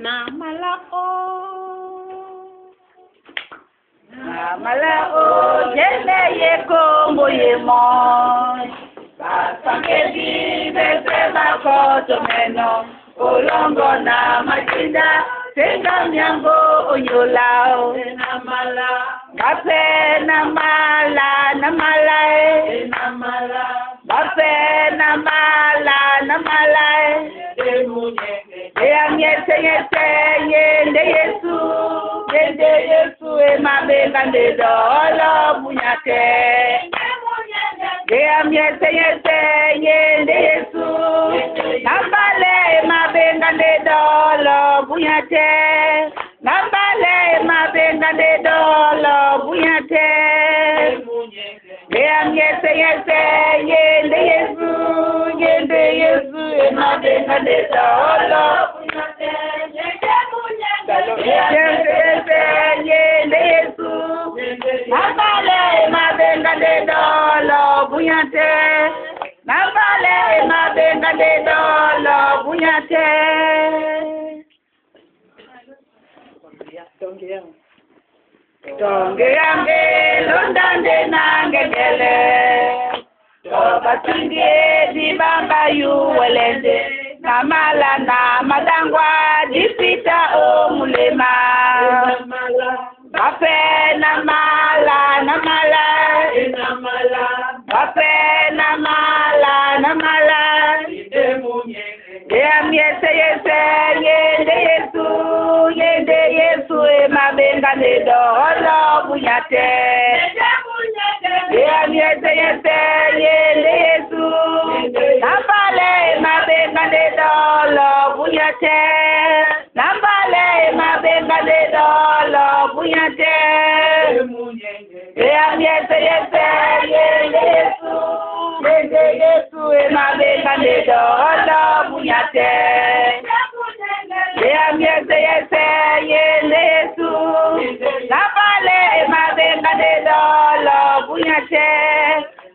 Na malao jele ye kombo ye mo pankedi bese koto meno olongo na machinda tenga nyango oyolao na mala bape na mala bape na mala yende Yesu mabenga ndedolo bunyate yende Yesu nambale mabenga ndedolo bunyate nambale mabenga ndedolo bunyate yende Yesu mabenga ndedolo bunyate yende Yesu nambale mabenga ndedolo bunyate nambale mabenga ndedolo bunyate tongeyange londande nangegele tobatingie dibamba yuwelende namala na madangwa dipita omulema bape na mala bape na mala yende Yesu mabenga ndedolo bunyate yende Yesu nambale mabenga ndedolo bunyate nambale mabenga ndedolo bunyate yende Yesu mabenga ndedolo bunyate yende Yesu nambale mabenga ndedolo bunyate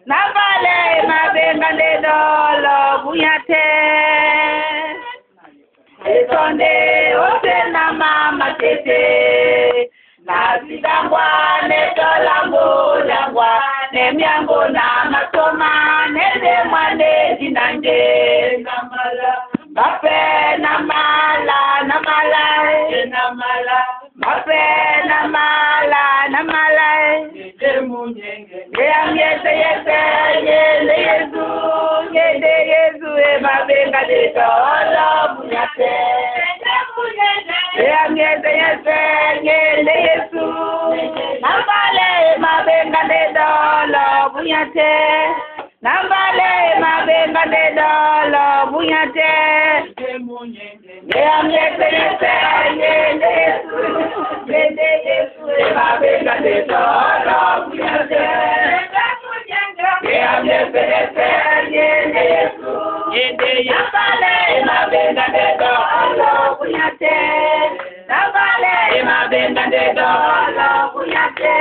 nambale mabenga ndedolo bunyate etonde otena mama tete nasidangwa netolangolangwa nemyango na masoma nedemwane dinanje bape na mala bape na mala yende Yesu mabenga ndedolo bunyate yende Yesu nambale mabenga ndedolo bunyate nambale mabenga ndedolo bunyate yende Yesu mabenga ndedolo bunyate yende nambale mabenga ndedolo bunyate nambale mabenga ndedolo bunyate